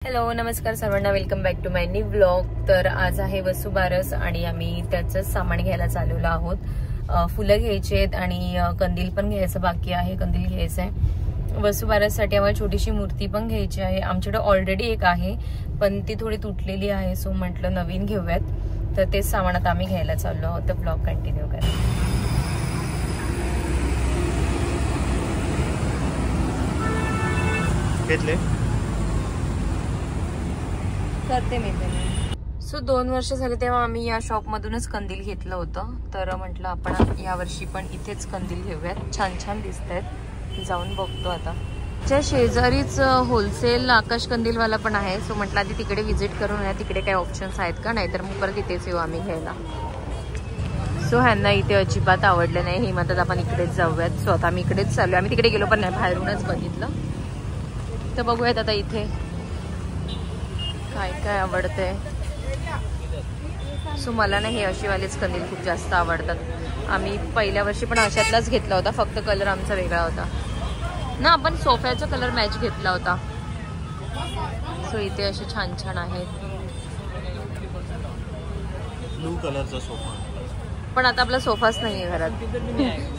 Hello नमस्कार सर्वांना, welcome back to my new blog. तर आज आहे वसुबारस आणि आम्ही त्याचं सामान घ्यायला चालवलो आहोत। फुलं घ्यायची आहेत आणि कंदील पण घ्यायचं बाकी आहे, कंदील घ्यायचं आहे। वसुबारससाठी आम्हाला छोटीशी मूर्ती पण घ्यायची आहे। आमच्याकडे ऑलरेडी एक आहे पण ती थोडी तुटलेली आहे, सो म्हटलं नवीन घेऊयात। तर तेच सामान आता आम्ही घ्यायला चाललो आहोत। तर ब्लॉग कंटिन्यू करा। करते मी सो 2 वर्ष झाले तेव्हा आम्ही या शॉप मधूनच कंदील घेतलं होतं। तर म्हटलं आपण या वर्षी पण इथेच कंदील घेऊयात, छान छान दिसत आहेत। जाऊन बघतो आता। त्या शेजारीच होलसेल आकाश कंदीलवाला पण आहे, सो म्हटलं आधी तिकडे व्हिजिट करून या, तिकडे काही ऑप्शन्स आहेत का, नाहीतर मग परत इथेच येऊ आम्ही घ्यायला। सो ह्यांना इथे अजिबात आवडलं नाही, हे म्हणतात आपण इकडेच जाऊयात। सो आता आम्ही इकडेच चालू, आम्ही तिकडे गेलो पण नाही, बाहेरूनच बघितलं। तर बघूयात आता इथे काय काय आवडतंय। सो मला ना हे अशीवालेच कंदील खूप जास्त आवडतात। आम्ही पहिल्या वर्षी पण अशातलाच घेतला होता, फक्त कलर आमचा वेगळा होता ना, आपण सोफ्याचा कलर मॅच घेतला होता। सो इथे असे छान छान आहेत। ब्लू कलरचा सोफा, पण आता आपला सोफाच नाहीये घरात।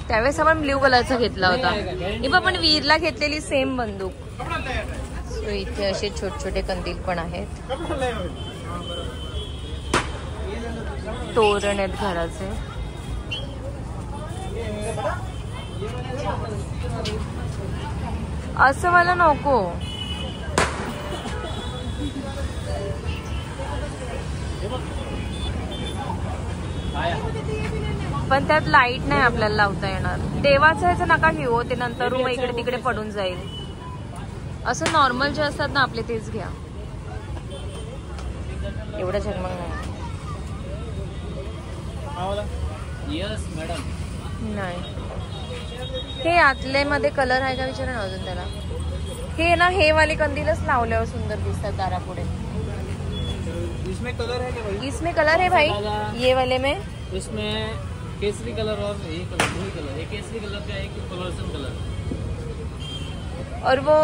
त्यावेळेस आपण ब्ल्यू कलरचा घेतला होता। ही आपण वीरला घेतलेली सेम बंदूक। सो इथे असे छोटे छोटे कंदील पण आहेत, तोरण आहेत घराचे। असं मला नको, पण त्यात लाईट नाही आपल्याला लावता येणार। देवाचं ह्याचं नका घेऊ, ते नंतर रूम इकडे तिकडे पडून जाईल। असं नॉर्मल जे असतात ना आपले तेच घ्या, एवढं झगमग नाही। Yes madam. नाही, हे आतले मध्ये कलर आहे का विचारा ना अजून त्याला। हे ना हे वाले कंदीलच लावल्यावर सुंदर दिसतात दारापुढे। इसमें कलर है क्या भाई? इसमें कलर है भाई, ये वाले में। इसमें केसरी कलर और ये कलर, दो ही कलर, एक केसरी कलर का, एक फ्लोरेसेंट कलर। और वो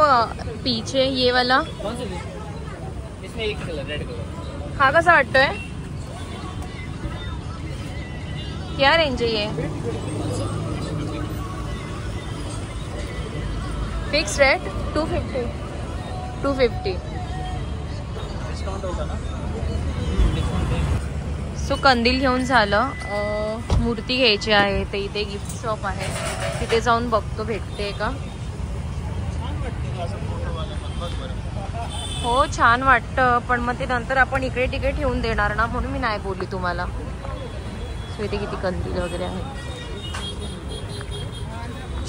पीछे ये वाला कौन सा? इसमें एक कलर, रेड कलर। हा कसा वाटतोय? क्या रेंज है ये? Fix rate 250। 250 डिस्काउंट होगा ना? सो कंदील घेऊन झालं। मूर्ती घ्यायची आहे, ते इथे गिफ्ट शॉप आहे, तिथे जाऊन बघतो भेटते का। हो छान वाटतं, पण मग ते नंतर आपण इकडे तिकडे ठेवून देणार ना, म्हणून मी नाही बोलली तुम्हाला। सो इथे किती कंदील वगैरे आहेत।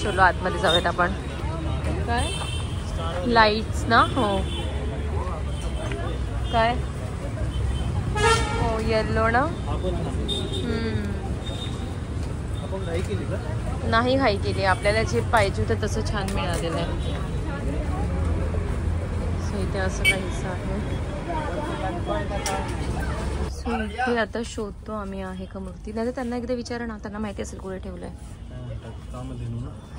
चलो आतमध्ये जाऊयात आपण। काय लाईट्स ना? हो काय, हो येल्लो ना। नाही घाई केली, आपल्याला जे पाहिजे होतं तसं छान मिळालेलं आहे। सो इथे असं काहीच आहे। सो इथे आता शोधतो आम्ही आहे का मूर्ती, नाही तर त्यांना एकदा विचारा ना, त्यांना माहिती असेल कुठे ठेवलंय।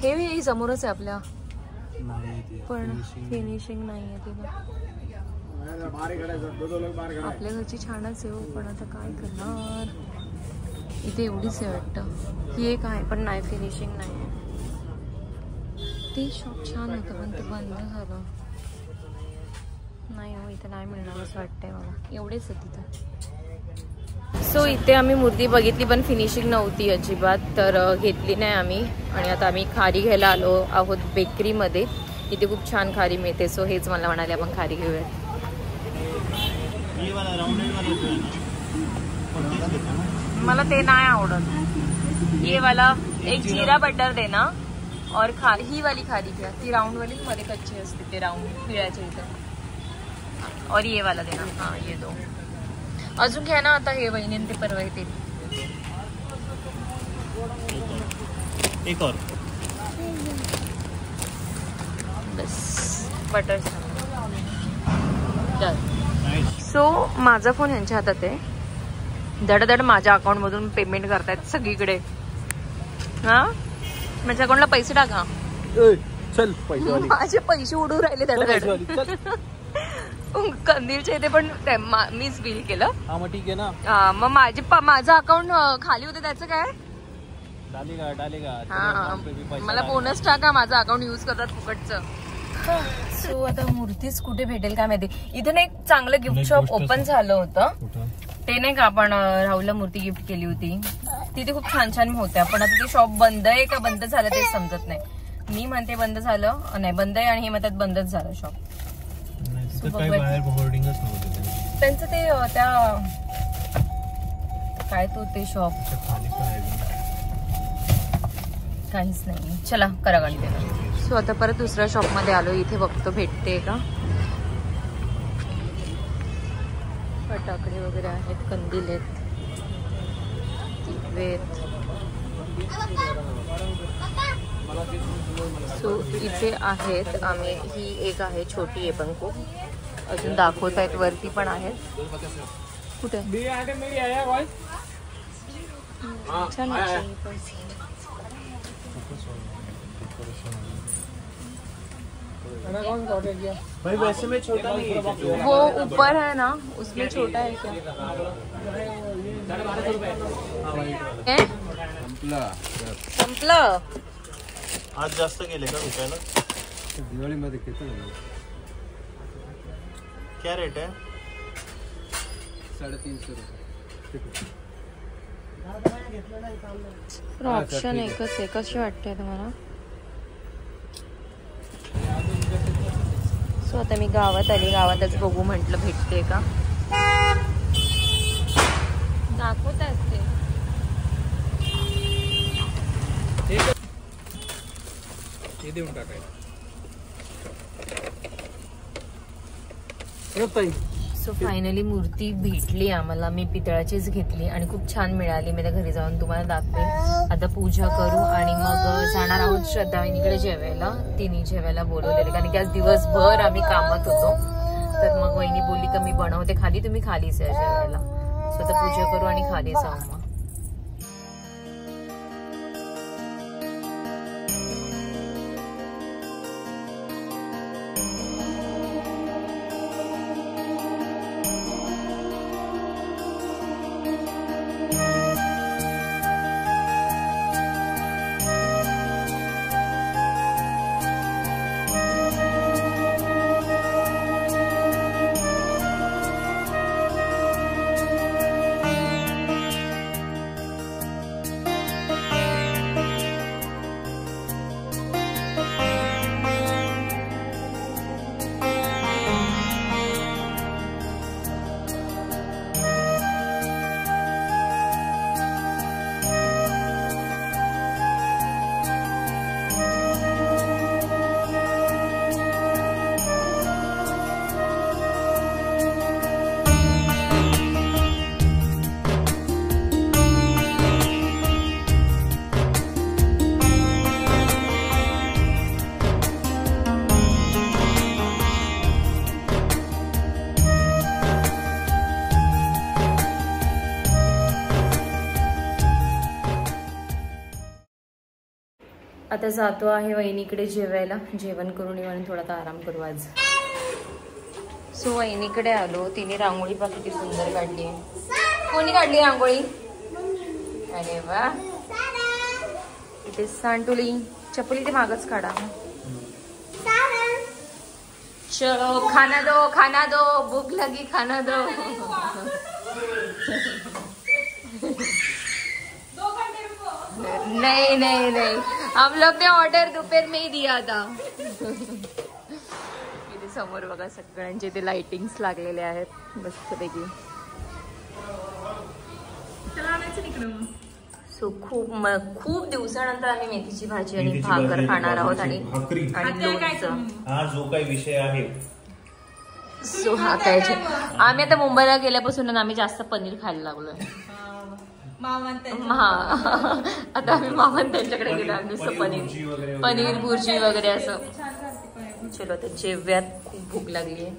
हे समोरच आहे आपल्या, पण फिनिशिंग नाही आहे तिला। आपल्या घरची छानच आहे हो, पण आता काय करणार। इथे एवढीच आहे वाटतं, ही एक आहे पण नाही, फिनिशिंग नाही। ते शॉप छान होतं पण ते बंद झालं। नाही हो, इथे नाही मिळणार असं वाटतंय मला, एवढेच आहे तिथं। सो इथे आम्ही मूर्ती बघितली पण फिनिशिंग नव्हती अजिबात, तर घेतली नाही आम्ही। आणि आता आम्ही खारी घ्यायला आलो आहोत बेकरीमध्ये, इथे खूप छान खारी मिळते। सो हेच मला म्हणाले आपण खारी घेऊयात। मला ते नाही आवडत, ये वाला एक जीरा बटर दे ना, और ही वाली खारी घ्या, ती राऊंड वाली मध्ये कच्ची असते, ते राऊंड पिळ्याच्या इथे। और ये वाला देना, हाँ ये दो। अजून घ्या ना आता, हे वहिनी ते परवा येते। एक और बस बटर। सो माझा फोन यांच्या हातात आहे, धडधड माझ्या अकाउंट मधून पेमेंट करतायत सगळीकडे। हा माझ्या अकाउंटला पैसे टाका। चल पैसे, माझे पैसे उडू राहिले धडधड। कंदीलच्या इथे पण मीच बिल केलं. हा मग ठीक आहे ना. मग माझं अकाउंट खाली होतं त्याचं काय? मला बोनस टाका, माझं अकाउंट युज करतात फुकटचं. सो आता मूर्तीच कुठे भेटेल काय माहिती. इथे ना एक चांगलं गिफ्ट शॉप ओपन झालं होतं, ते नाही का आपण राहुलला मूर्ती गिफ्ट केली होती, तिथे खूप छान छान होत्या. पण आता ते शॉप बंद आहे का बंद झालं तेच समजत नाही. मी म्हणते बंद झालं, नाही बंद आहे, आणि हे म्हणतात बंदच झालं शॉप. त्यांचं ते त्या काय तो ते शॉप काहीच नाही. चला करा गाडी त्याला. सो आता परत दुसऱ्या शॉप मध्ये आलो. इथे बघतो भेटते का. फटाकडे वगैरे आहेत, कंदील आहेत, दिवे आहेत. सो इथे आहेत. आम्ही ही एक आहे, छोटी आहे पण खूप. अजून दाखवत आहेत, वरती पण आहेत. कुठे छान भाई वैसे में छोटा नहीं है, वो ऊपर है ना, उसमें छोटा है क्या? संपलं. आज जास्त गेले का विकायला? दिवाळीमध्ये किती क्या रेट आहे? 350 रुपये. ऑप्शन एकच आहे. कशी वाटते तुम्हाला? सो आता मी गावात आली, गावातच बघू म्हटलं भेटते का. दाखवत आहेत ते देऊन टाकायचं. सो फायनली मूर्ती भेटली आम्हाला. मी पितळाचीच घेतली आणि खूप छान मिळाली. मी त्या घरी जाऊन तुम्हाला दाखवेन. आता पूजा करू आणि मग जाणार आहोत श्रद्धा वहिनीकडे जेवायला. तिने जेवायला बोलवलेले, कारण की आज दिवसभर आम्ही कामात होतो. तर मग वहिनी बोलली का मी बनवते खाली, तुम्ही खालीच या जेवायला. सो आता पूजा करू आणि खाली जाऊ. मग आता जातो आहे वहिनीकडे जेवायला. जेवण करून येऊन थोडा आराम करू आज. सो वहिनीकडे आलो. तिने रांगोळी बघ किती सुंदर काढली आहे. कोणी काढली रांगोळी? अरे वा. इथे सांटुली चपली ते मागच काढा. चलो खाना दो भूख लगी खाना दो. नहीं नहीं नहीं, हम लोग ने ऑर्डर दोपहर में ही दिया था. इथे समोर बघा सगळ्यांचे इथे लाइटिंग्स लागलेले आहेत मस्तपैकी. सो खूप दिवसानंतर आम्ही मेथीची भाजी आणि भाकर खाणार आहोत आणि लोणचं. हा जो काही विषय आहे. सो हा काय आम्ही आता मुंबईला गेल्यापासून आम्ही जास्त पनीर खायला लागलोय. हा आता आम्ही मामान त्यांच्याकडे गेलो. नुसतं पनीर भुर्जी वगैरे असं. चलो आता जेव्यात खूप भूक लागली आहे.